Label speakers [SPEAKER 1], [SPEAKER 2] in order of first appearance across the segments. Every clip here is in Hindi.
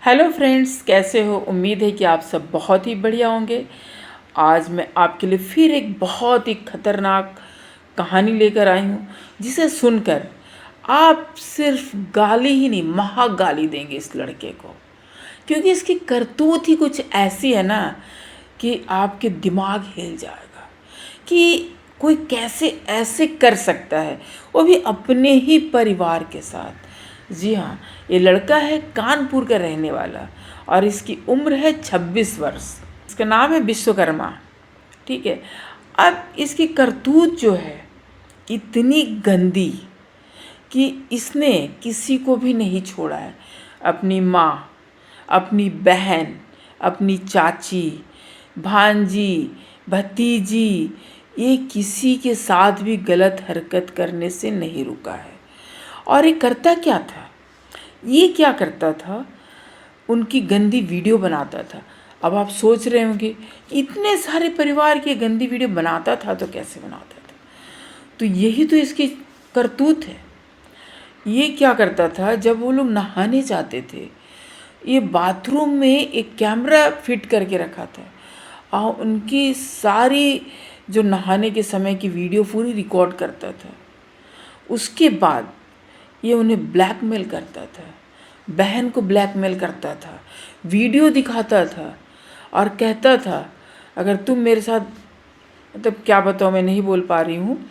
[SPEAKER 1] हेलो फ्रेंड्स, कैसे हो? उम्मीद है कि आप सब बहुत ही बढ़िया होंगे। आज मैं आपके लिए फिर एक बहुत ही खतरनाक कहानी लेकर आई हूँ, जिसे सुनकर आप सिर्फ गाली ही नहीं, महागाली देंगे इस लड़के को। क्योंकि इसकी करतूत ही कुछ ऐसी है ना कि आपके दिमाग हिल जाएगा कि कोई कैसे ऐसे कर सकता है, वो भी अपने ही परिवार के साथ। जी हाँ, ये लड़का है कानपुर का रहने वाला और इसकी उम्र है 26 वर्ष। इसका नाम है विश्वकर्मा। ठीक है। अब इसकी करतूत जो है इतनी गंदी कि इसने किसी को भी नहीं छोड़ा है। अपनी माँ, अपनी बहन, अपनी चाची, भांजी, भतीजी, ये किसी के साथ भी गलत हरकत करने से नहीं रुका है। और ये करता क्या था? ये क्या करता था? उनकी गंदी वीडियो बनाता था। अब आप सोच रहे होंगे, इतने सारे परिवार की गंदी वीडियो बनाता था तो कैसे बनाता था? तो यही तो इसकी करतूत है। ये क्या करता था, जब वो लोग नहाने जाते थे, ये बाथरूम में एक कैमरा फिट करके रखा था और उनकी सारी जो नहाने के समय की वीडियो पूरी रिकॉर्ड करता था। उसके बाद ये उन्हें ब्लैकमेल करता था, बहन को ब्लैकमेल करता था, वीडियो दिखाता था और कहता था अगर तुम मेरे साथ, मतलब क्या बताओ, मैं नहीं बोल पा रही हूँ,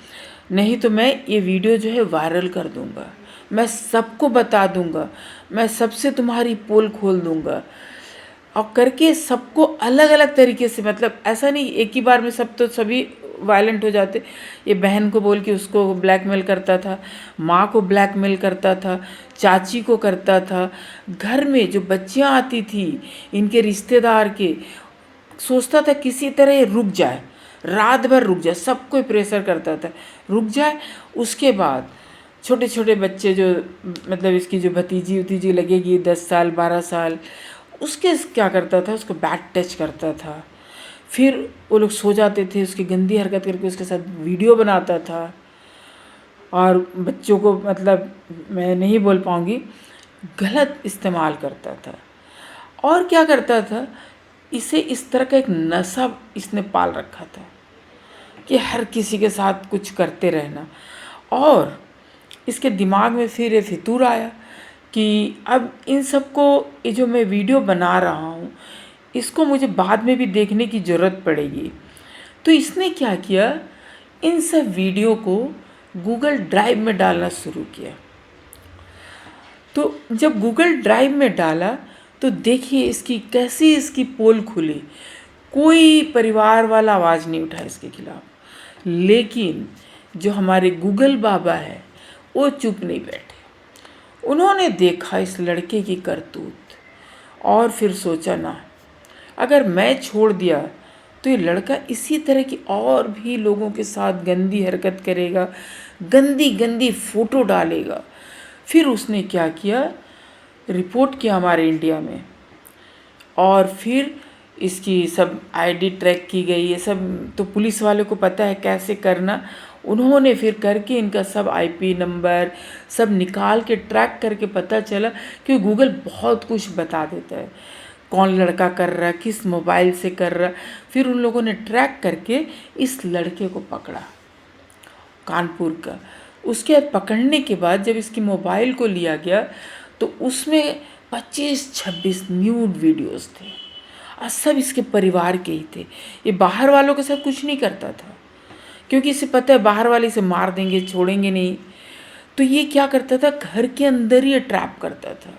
[SPEAKER 1] नहीं तो मैं ये वीडियो जो है वायरल कर दूँगा, मैं सबको बता दूँगा, मैं सबसे तुम्हारी पोल खोल दूँगा। और करके सबको अलग अलग तरीके से, मतलब ऐसा नहीं एक ही बार में सब तो सभी वायलेंट हो जाते। ये बहन को बोल के उसको ब्लैकमेल करता था, माँ को ब्लैकमेल करता था, चाची को करता था। घर में जो बच्चियाँ आती थी इनके रिश्तेदार के, सोचता था किसी तरह ये रुक जाए, रात भर रुक जाए, सबको प्रेशर करता था रुक जाए। उसके बाद छोटे छोटे बच्चे जो, मतलब इसकी जो भतीजी उतीजी लगेगी 10 साल 12 साल, उसके क्या करता था, उसको बैड टच करता था। फिर वो लोग सो जाते थे, उसकी गंदी हरकत करके उसके साथ वीडियो बनाता था। और बच्चों को, मतलब मैं नहीं बोल पाऊँगी, गलत इस्तेमाल करता था। और क्या करता था, इसे इस तरह का एक नशा इसने पाल रखा था कि हर किसी के साथ कुछ करते रहना। और इसके दिमाग में फिर ये फितूर आया कि अब इन सबको, ये जो मैं वीडियो बना रहा हूँ, इसको मुझे बाद में भी देखने की ज़रूरत पड़ेगी। तो इसने क्या किया, इन सब वीडियो को गूगल ड्राइव में डालना शुरू किया। तो जब गूगल ड्राइव में डाला तो देखिए इसकी कैसी इसकी पोल खुली। कोई परिवार वाला आवाज़ नहीं उठा इसके खिलाफ, लेकिन जो हमारे गूगल बाबा है वो चुप नहीं बैठे। उन्होंने देखा इस लड़के की करतूत और फिर सोचा ना, अगर मैं छोड़ दिया तो ये लड़का इसी तरह की और भी लोगों के साथ गंदी हरकत करेगा, गंदी गंदी फ़ोटो डालेगा। फिर उसने क्या किया, रिपोर्ट किया हमारे इंडिया में, और फिर इसकी सब आईडी ट्रैक की गई। ये सब तो पुलिस वाले को पता है कैसे करना। उन्होंने फिर करके इनका सब आईपी नंबर सब निकाल के ट्रैक करके पता चला कि गूगल बहुत कुछ बता देता है, कौन लड़का कर रहा है, किस मोबाइल से कर रहा। फिर उन लोगों ने ट्रैक करके इस लड़के को पकड़ा, कानपुर का। उसके बाद पकड़ने के बाद जब इसकी मोबाइल को लिया गया तो उसमें 25-26 न्यूड वीडियोस थे और सब इसके परिवार के ही थे। ये बाहर वालों के साथ कुछ नहीं करता था क्योंकि इसे पता है बाहर वाले इसे मार देंगे, छोड़ेंगे नहीं। तो ये क्या करता था, घर के अंदर ही ट्रैप करता था,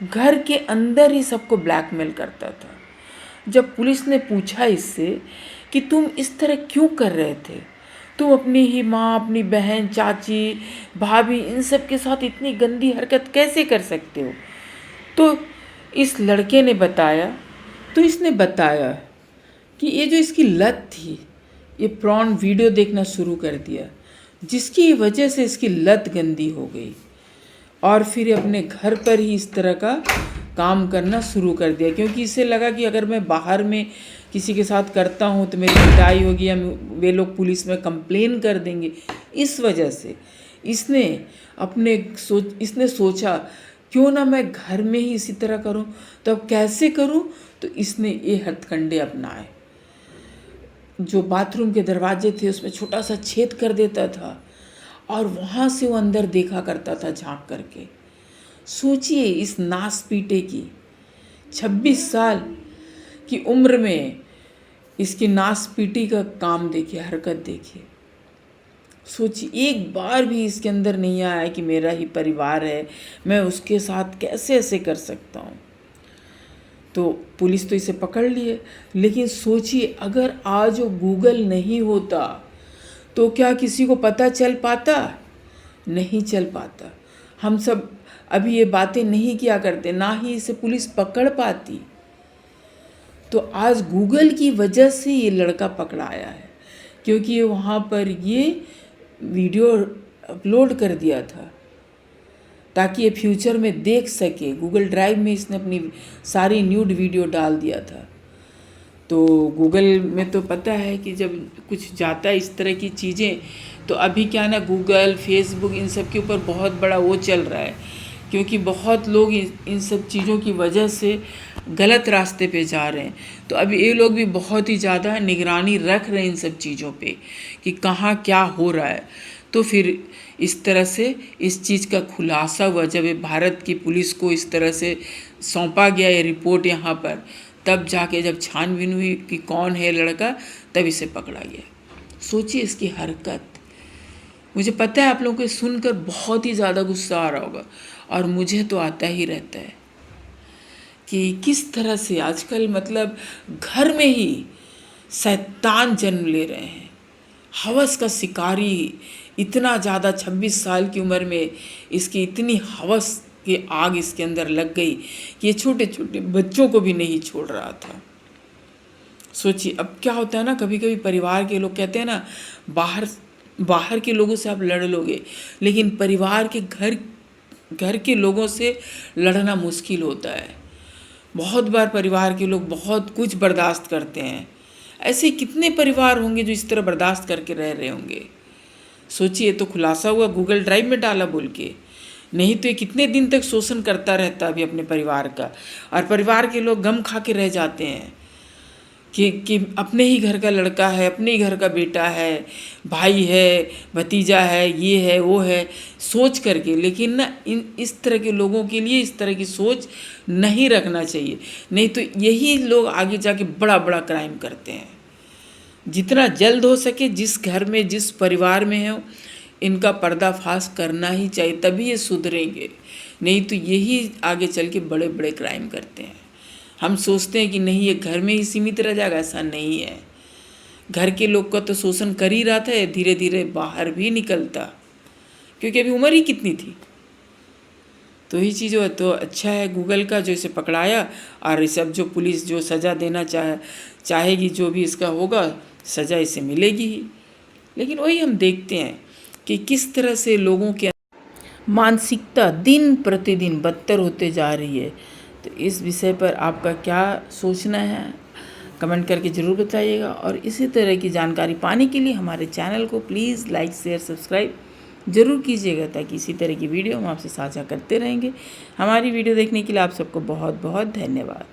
[SPEAKER 1] घर के अंदर ही सबको ब्लैकमेल करता था। जब पुलिस ने पूछा इससे कि तुम इस तरह क्यों कर रहे थे, तुम अपनी ही माँ, अपनी बहन, चाची, भाभी, इन सब के साथ इतनी गंदी हरकत कैसे कर सकते हो, तो इस लड़के ने बताया। तो इसने बताया कि ये जो इसकी लत थी, ये प्रॉन वीडियो देखना शुरू कर दिया, जिसकी वजह से इसकी लत गंदी हो गई। और फिर अपने घर पर ही इस तरह का काम करना शुरू कर दिया, क्योंकि इसे लगा कि अगर मैं बाहर में किसी के साथ करता हूँ तो मेरी पिटाई होगी या वे लोग पुलिस में कंप्लेन कर देंगे। इस वजह से इसने सोचा क्यों ना मैं घर में ही इसी तरह करूं। तो अब कैसे करूं? तो इसने ये हथकंडे अपनाए। जो बाथरूम के दरवाजे थे उसमें छोटा सा छेद कर देता था और वहाँ से वो अंदर देखा करता था झांक करके। सोचिए इस नास पीटे की 26 साल की उम्र में इसकी नास पीटी का काम देखिए, हरकत देखिए। सोचिए एक बार भी इसके अंदर नहीं आया कि मेरा ही परिवार है, मैं उसके साथ कैसे ऐसे कर सकता हूँ। तो पुलिस तो इसे पकड़ लिए, लेकिन सोचिए अगर आज वो गूगल नहीं होता तो क्या किसी को पता चल पाता? नहीं चल पाता। हम सब अभी ये बातें नहीं किया करते, ना ही इसे पुलिस पकड़ पाती। तो आज गूगल की वजह से ये लड़का पकड़ाया है, क्योंकि ये वहाँ पर ये वीडियो अपलोड कर दिया था ताकि ये फ्यूचर में देख सके। गूगल ड्राइव में इसने अपनी सारी न्यूड वीडियो डाल दिया था। तो गूगल में तो पता है कि जब कुछ जाता है इस तरह की चीज़ें, तो अभी क्या ना गूगल, फेसबुक, इन सब के ऊपर बहुत बड़ा वो चल रहा है, क्योंकि बहुत लोग इन सब चीज़ों की वजह से गलत रास्ते पे जा रहे हैं। तो अभी ये लोग भी बहुत ही ज़्यादा निगरानी रख रहे हैं इन सब चीज़ों पे कि कहाँ क्या हो रहा है। तो फिर इस तरह से इस चीज़ का खुलासा हुआ जब ये भारत की पुलिस को इस तरह से सौंपा गया ये रिपोर्ट यहाँ पर, तब जाके जब छानबीन हुई कि कौन है लड़का, तब इसे पकड़ा गया। सोचिए इसकी हरकत। मुझे पता है आप लोगों को सुनकर बहुत ही ज़्यादा गुस्सा आ रहा होगा, और मुझे तो आता ही रहता है कि किस तरह से आजकल मतलब घर में ही शैतान जन्म ले रहे हैं। हवस का शिकारी इतना ज़्यादा 26 साल की उम्र में इसकी इतनी हवस की आग इसके अंदर लग गई कि ये छोटे छोटे बच्चों को भी नहीं छोड़ रहा था। सोचिए अब क्या होता है ना, कभी कभी परिवार के लोग कहते हैं ना, बाहर के लोगों से आप लड़ लोगे, लेकिन परिवार के घर के लोगों से लड़ना मुश्किल होता है। बहुत बार परिवार के लोग बहुत कुछ बर्दाश्त करते हैं। ऐसे कितने परिवार होंगे जो इस तरह बर्दाश्त करके रह रहे होंगे। सोचिए तो खुलासा हुआ गूगल ड्राइव में डाला बोल के, नहीं तो ये कितने दिन तक शोषण करता रहता अभी अपने परिवार का, और परिवार के लोग गम खा के रह जाते हैं कि अपने ही घर का लड़का है, अपने ही घर का बेटा है, भाई है, भतीजा है, ये है वो है, सोच करके। लेकिन ना इस तरह के लोगों के लिए इस तरह की सोच नहीं रखना चाहिए, नहीं तो यही लोग आगे जाके बड़ा बड़ा क्राइम करते हैं। जितना जल्द हो सके जिस घर में जिस परिवार में हो, इनका पर्दाफाश करना ही चाहिए, तभी ये सुधरेंगे, नहीं तो यही आगे चल के बड़े बड़े क्राइम करते हैं। हम सोचते हैं कि नहीं ये घर में ही सीमित रह जाएगा, ऐसा नहीं है। घर के लोग का तो शोषण कर ही रहा था, धीरे धीरे बाहर भी निकलता, क्योंकि अभी उम्र ही कितनी थी। तो यही चीज़ हो तो अच्छा है गूगल का जो इसे पकड़ाया, और इस सब जो पुलिस जो सज़ा देना चाहेगी, जो भी इसका होगा सज़ा इसे मिलेगी ही। लेकिन वही हम देखते हैं कि किस तरह से लोगों के मानसिकता दिन प्रतिदिन बदतर होते जा रही है। तो इस विषय पर आपका क्या सोचना है, कमेंट करके ज़रूर बताइएगा। और इसी तरह की जानकारी पाने के लिए हमारे चैनल को प्लीज़ लाइक, शेयर, सब्सक्राइब ज़रूर कीजिएगा, ताकि इसी तरह की वीडियो हम आपसे साझा करते रहेंगे। हमारी वीडियो देखने के लिए आप सबको बहुत बहुत धन्यवाद।